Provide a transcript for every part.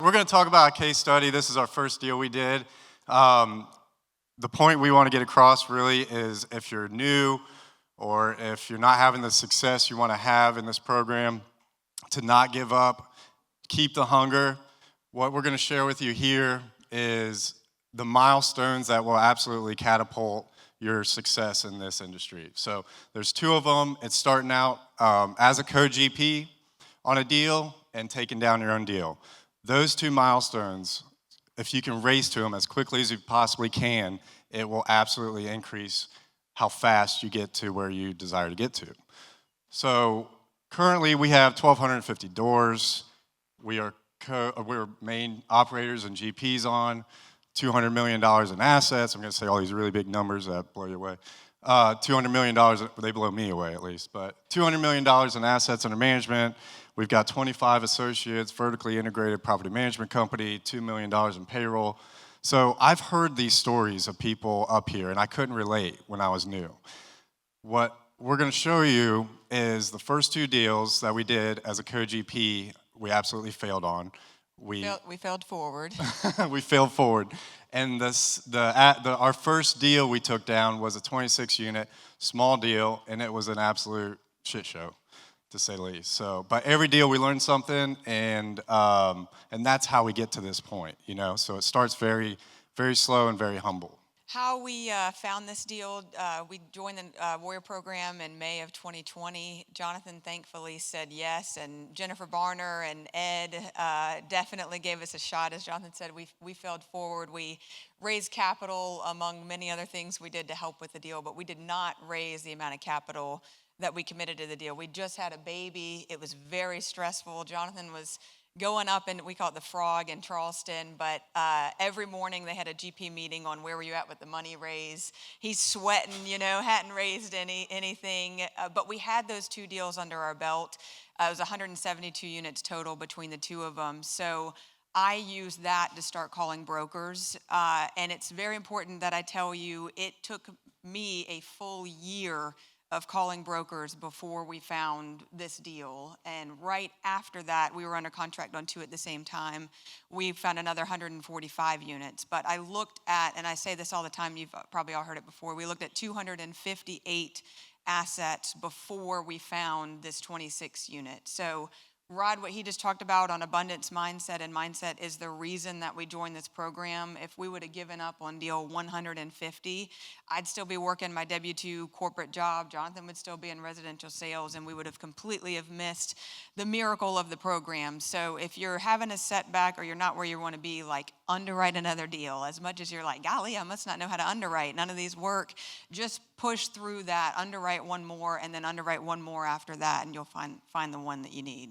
we're going to talk about a case study. This is our first deal we did. The point we want to get across really is if you're new or if you're not having the success you want to have in this program, to not give up, keep the hunger. What we're going to share with you here is the milestones that will absolutely catapult your success in this industry. So there's two of them. It's starting out as a co-GP on a deal and taking down your own deal. Those two milestones, if you can race to them as quickly as you possibly can, it will absolutely increase how fast you get to where you desire to get to. So currently we have 1,250 doors. We're main operators and GPs on $200 million in assets. I'm going to say all these really big numbers that blow you away. $200 million, they blow me away at least, but $200 million in assets under management. We've got 25 associates, vertically integrated property management company, $2 million in payroll. So I've heard these stories of people up here, and I couldn't relate when I was new. What we're going to show you is the first two deals that we did as a co-GP, we absolutely failed on. We failed forward. We failed forward. And our first deal we took down was a 26-unit, small deal, and it was an absolute shit show, to say the least. So, but every deal we learn something, and that's how we get to this point, you know. So it starts very, very slow and very humble. How we found this deal, we joined the Warrior program in May of 2020. Jonathan thankfully said yes, and Jennifer Barner and Ed definitely gave us a shot. As Jonathan said, we failed forward. We raised capital among many other things we did to help with the deal, but we did not raise the amount of capital that we committed to the deal. We just had a baby. It was very stressful. Jonathan was going up, and we call it the Frog in Charleston, but every morning they had a GP meeting on where were you at with the money raise. He's sweating, you know, hadn't raised anything, but we had those two deals under our belt. It was 172 units total between the two of them. So I used that to start calling brokers, and it's very important that I tell you it took me a full year of calling brokers before we found this deal. And right after that, we were under contract on two at the same time. We found another 145 units. But I looked at, and I say this all the time, you've probably all heard it before, we looked at 258 assets before we found this 26 unit. So Rod, what he just talked about on abundance mindset and mindset is the reason that we joined this program. If we would have given up on deal 150, I'd still be working my W-2 corporate job. Jonathan would still be in residential sales, and we would have completely missed the miracle of the program. So if you're having a setback or you're not where you want to be, like, underwrite another deal. As much as you're like, golly, I must not know how to underwrite. None of these work. Just push through that, underwrite one more, and then underwrite one more after that, and you'll find the one that you need.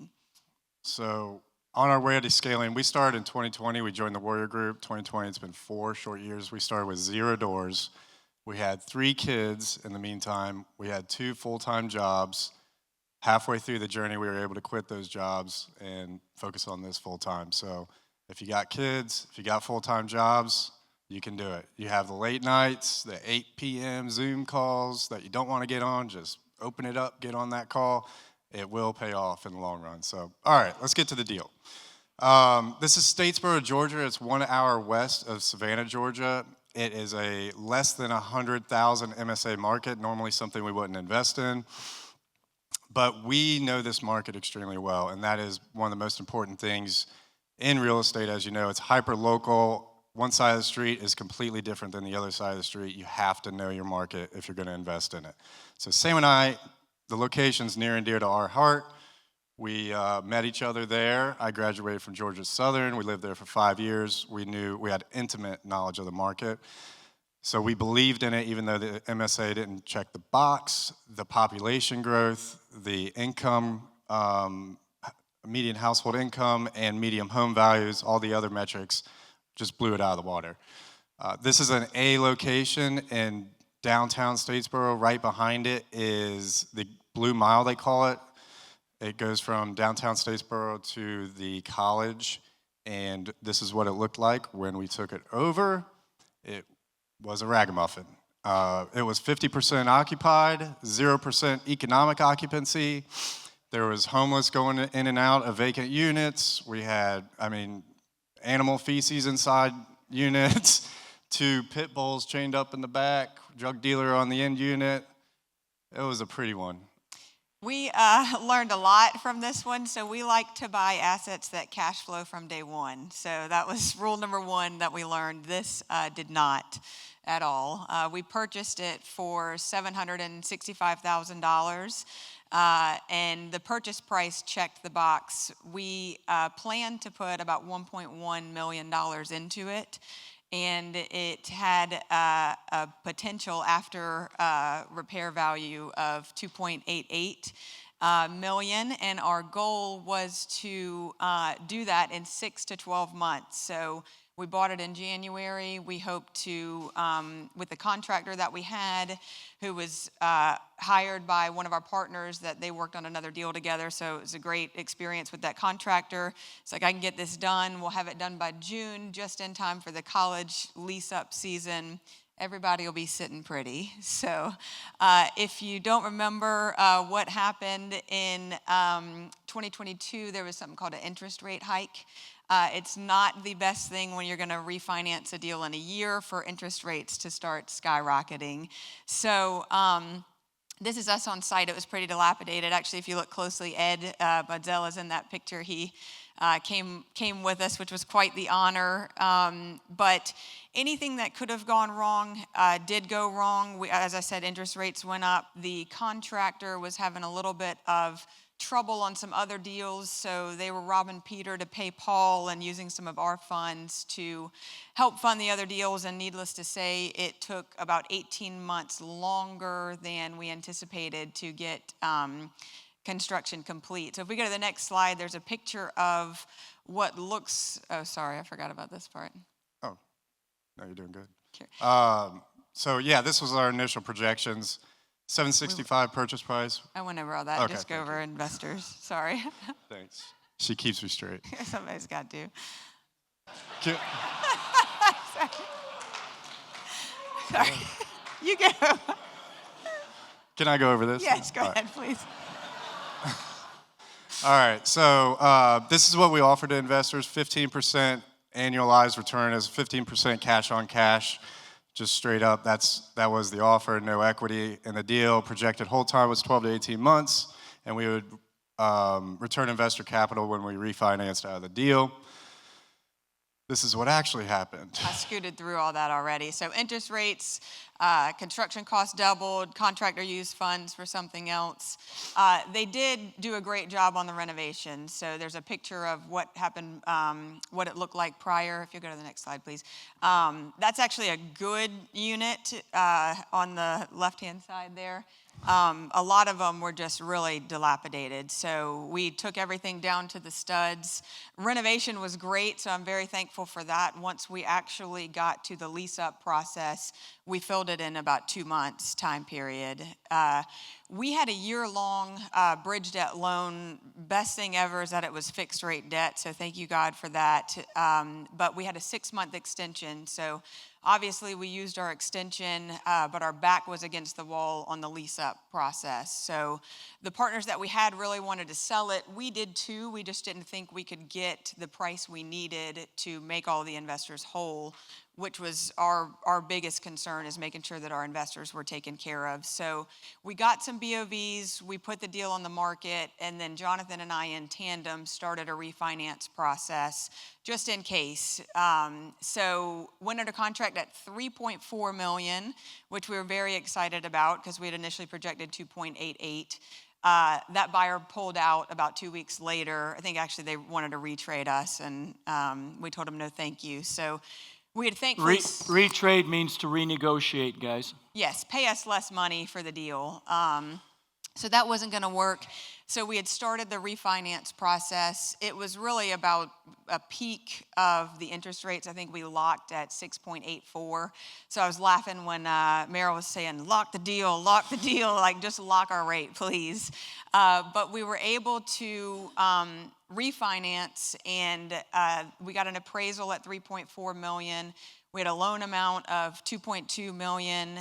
So on our way to scaling, we started in 2020. We joined the Warrior Group. 2020, it's been 4 short years. We started with 0 doors. We had 3 kids in the meantime. We had 2 full-time jobs. Halfway through the journey, we were able to quit those jobs and focus on this full-time. So if you got kids, if you got full-time jobs, you can do it. You have the late nights, the 8 p.m. Zoom calls that you don't want to get on. Just open it up, get on that call. It will pay off in the long run. So, all right, let's get to the deal. This is Statesboro, Georgia. It's 1 hour west of Savannah, Georgia. It is a less than 100,000 MSA market, normally something we wouldn't invest in. But we know this market extremely well, and that is one of the most important things in real estate. As you know, it's hyper-local. One side of the street is completely different than the other side of the street. You have to know your market if you're going to invest in it. So Sam and I, the location's near and dear to our heart. We met each other there. I graduated from Georgia Southern. We lived there for 5 years. We had intimate knowledge of the market. So we believed in it, even though the MSA didn't check the box. The population growth, the income, median household income, and median home values, all the other metrics just blew it out of the water. This is an A location in downtown Statesboro. Right behind it is the Blue Mile, they call it. It goes from downtown Statesboro to the college, and this is what it looked like when we took it over. It was a ragamuffin. It was 50% occupied, 0% economic occupancy. There was homeless going in and out of vacant units. We had, animal feces inside units, to pit bulls chained up in the back, drug dealer on the end unit. It was a pretty one. We learned a lot from this one, so we like to buy assets that cash flow from day one. So that was rule number one that we learned. This did not at all. We purchased it for $765,000, and the purchase price checked the box. We planned to put about $1.1 million into it, and it had a potential after repair value of 2.88 million, and our goal was to do that in 6 to 12 months. So we bought it in January. We hope to, with the contractor that we had, who was hired by one of our partners, that they worked on another deal together. So it was a great experience with that contractor. It's like, I can get this done. We'll have it done by June, just in time for the college lease-up season. Everybody will be sitting pretty. So if you don't remember what happened in 2022, there was something called an interest rate hike. It's not the best thing when you're going to refinance a deal in a year for interest rates to start skyrocketing. So this is us on site. It was pretty dilapidated. Actually, if you look closely, Ed Budzell is in that picture. He came with us, which was quite the honor. But anything that could have gone wrong did go wrong. As I said, interest rates went up. The contractor was having a little bit of trouble on some other deals, so they were robbing Peter to pay Paul and using some of our funds to help fund the other deals. And needless to say, it took about 18 months longer than we anticipated to get construction complete. So if we go to the next slide, there's a picture of what looks, oh, sorry, I forgot about this part. Oh, no, you're doing good. Sure. So yeah, this was our initial projections. 765 purchase price. I went over all that. Okay, Just go over investors. Sorry. Thanks. She keeps me straight. Somebody's got to. Sorry. You go. Can I go over this? Yes, go All ahead, please. All right, so this is what we offer to investors. 15% annualized return is 15% cash on cash. Just straight up, that was the offer, no equity in the deal. Projected hold time was 12 to 18 months, and we would return investor capital when we refinanced out of the deal. This is what actually happened. I scooted through all that already. So interest rates, construction costs doubled, contractor used funds for something else. They did do a great job on the renovation. So there's a picture of what happened, what it looked like prior. If you go to the next slide, please. That's actually a good unit on the left-hand side there. A lot of them were just really dilapidated. So we took everything down to the studs. Renovation was great, so I'm very thankful for that. Once we actually got to the lease-up process, we filled it in about 2 months time period. We had a year-long bridge debt loan. Best thing ever is that it was fixed rate debt, so thank you, God, for that. But we had a 6-month extension, so obviously we used our extension, but our back was against the wall on the lease-up process. So the partners that we had really wanted to sell it. We did too. We just didn't think we could get the price we needed to make all the investors whole, which was our biggest concern, is making sure that our investors were taken care of. So we got some BOVs, we put the deal on the market, and then Jonathan and I in tandem started a refinance process just in case. So went under contract at $3.4 million, which we were very excited about because we had initially projected 2.88. That buyer pulled out about 2 weeks later. I think actually they wanted to retrade us, and we told them no thank you. So we had thankfully... Retrade means to renegotiate, guys. Yes, pay us less money for the deal. So that wasn't going to work. So we had started the refinance process. It was really about a peak of the interest rates. I think we locked at 6.84. So I was laughing when Meryl was saying, lock the deal, like just lock our rate, please. But we were able to refinance, and we got an appraisal at $3.4 million. We had a loan amount of $2.2 million.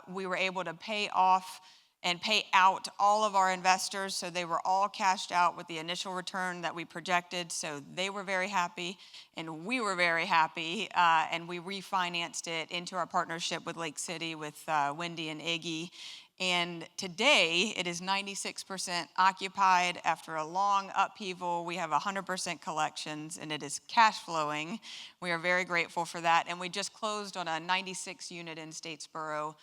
We were able to pay off and pay out all of our investors. So they were all cashed out with the initial return that we projected. So they were very happy, and we were very happy. And we refinanced it into our partnership with Lake City with Wendy and Iggy. And today it is 96% occupied. After a long upheaval, we have 100% collections, and it is cash flowing. We are very grateful for that. And we just closed on a 96 unit in Statesboro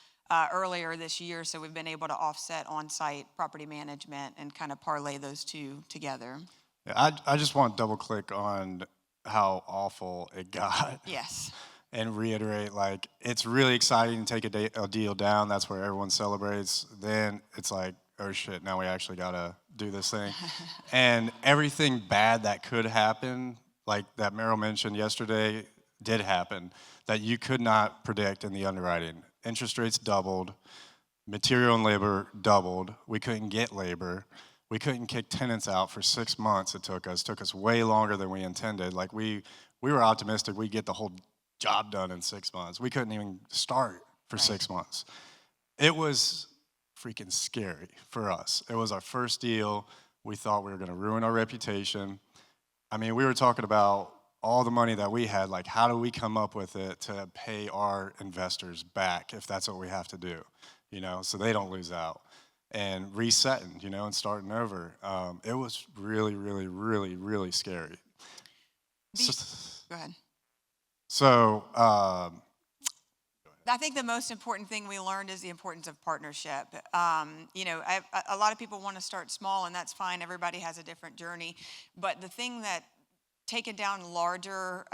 earlier this year, so we've been able to offset on-site property management and kind of parlay those two together. Yeah, I just want to double click on how awful it got. Yes. And reiterate, like, it's really exciting to take a deal down. That's where everyone celebrates. Then it's like, oh shit, now we actually gotta do this thing. And everything bad that could happen, like that Meryl mentioned yesterday, did happen, that you could not predict in the underwriting. Interest rates doubled, material and labor doubled. We couldn't get labor. We couldn't kick tenants out for 6 months. It took us way longer than we intended. Like we were optimistic we'd get the whole job done in 6 months. We couldn't even start for 6 months. It was freaking scary for us. It was our first deal. We thought we were gonna ruin our reputation. I mean, we were talking about all the money that we had, like how do we come up with it to pay our investors back if that's what we have to do, you know, so they don't lose out. And resetting, you know, and starting over. It was really, really, really, really scary. Go ahead. So, I think the most important thing we learned is the importance of partnership. You know, a lot of people want to start small, and that's fine. Everybody has a different journey. But the thing that taking down larger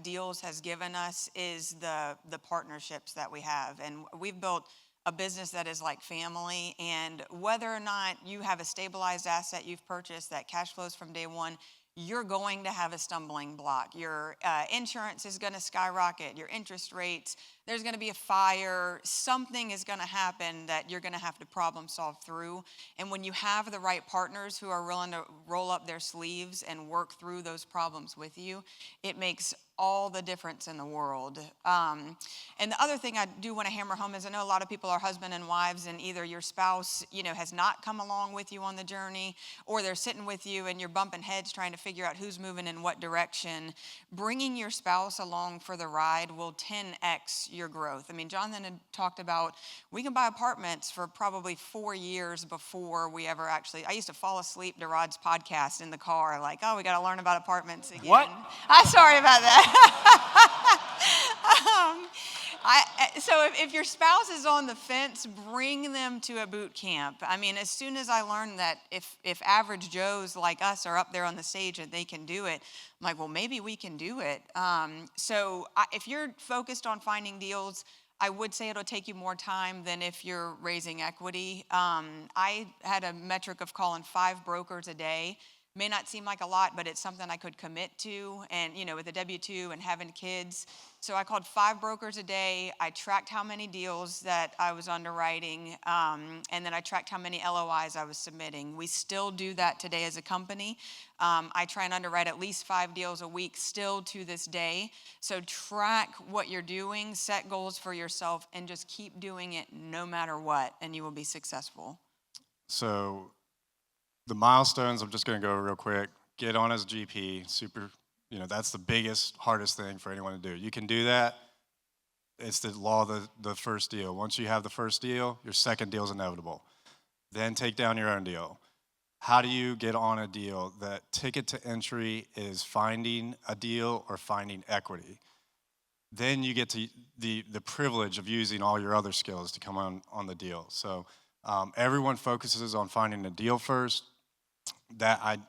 deals has given us is the partnerships that we have. And we've built a business that is like family. And whether or not you have a stabilized asset you've purchased that cash flows from day one, you're going to have a stumbling block. Your insurance is going to skyrocket, your interest rates, there's going to be a fire, something is going to happen that you're going to have to problem solve through. And when you have the right partners who are willing to roll up their sleeves and work through those problems with you, it makes all the difference in the world. And the other thing I do want to hammer home is I know a lot of people are husband and wives, and either your spouse, you know, has not come along with you on the journey, or they're sitting with you and you're bumping heads trying to figure out who's moving in what direction. Bringing your spouse along for the ride will 10x your growth. I mean, Jonathan had talked about we can buy apartments for probably 4 years before we ever actually. I used to fall asleep to Rod's podcast in the car, like, oh, we got to learn about apartments again. What? I'm sorry about that. So if your spouse is on the fence, bring them to a boot camp. I mean, as soon as I learned that if average Joes like us are up there on the stage and they can do it, I'm like, well, maybe we can do it. If you're focused on finding deals, I would say it'll take you more time than if you're raising equity. I had a metric of calling 5 brokers a day. May not seem like a lot, but it's something I could commit to. And, you know, with a W-2 and having kids. So I called 5 brokers a day. I tracked how many deals that I was underwriting. And then I tracked how many LOIs I was submitting. We still do that today as a company. I try and underwrite at least 5 deals a week still to this day. So track what you're doing, set goals for yourself, and just keep doing it no matter what, and you will be successful. So the milestones, I'm just going to go real quick. Get on as GP, super, you know, that's the biggest, hardest thing for anyone to do. You can do that. It's the law of the first deal. Once you have the first deal, your second deal is inevitable. Then take down your own deal. How do you get on a deal? That ticket to entry is finding a deal or finding equity. Then you get to the privilege of using all your other skills to come on the deal. So everyone focuses on finding a deal first. That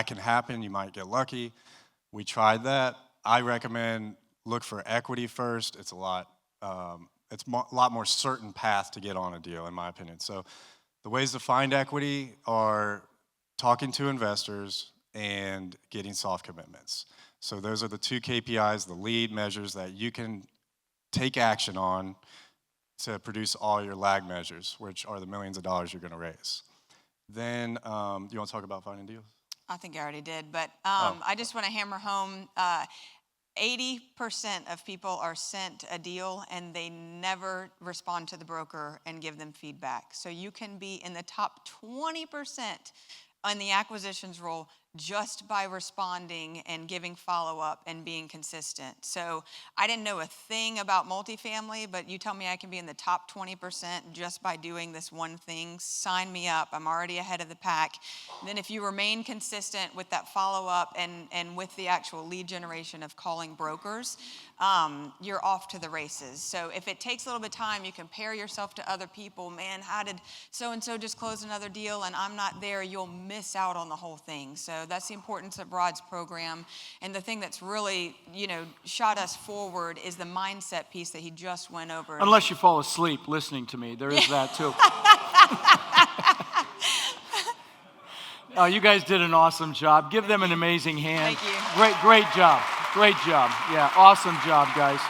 can happen. You might get lucky. We tried that. I recommend look for equity first. It's a lot more certain path to get on a deal, in my opinion. So the ways to find equity are talking to investors and getting soft commitments. So those are the 2 KPIs, the lead measures that you can take action on to produce all your lag measures, which are the millions of dollars you're going to raise. Then, do you want to talk about finding deals? I think I already did, but I just want to hammer home, 80% of people are sent a deal and they never respond to the broker and give them feedback. So you can be in the top 20% on the acquisitions role just by responding and giving follow-up and being consistent. So I didn't know a thing about multifamily, but you tell me I can be in the top 20% just by doing this one thing, sign me up. I'm already ahead of the pack. And then if you remain consistent with that follow-up and with the actual lead generation of calling brokers, you're off to the races. So if it takes a little bit of time, you compare yourself to other people. Man, how did so-and-so just close another deal and I'm not there? You'll miss out on the whole thing. So that's the importance of Rod's program. And the thing that's really, shot us forward is the mindset piece that he just went over. Unless you fall asleep listening to me. There is that too. You guys did an awesome job. Give them an amazing hand. Thank you. Great job. Great job. Yeah, awesome job, guys.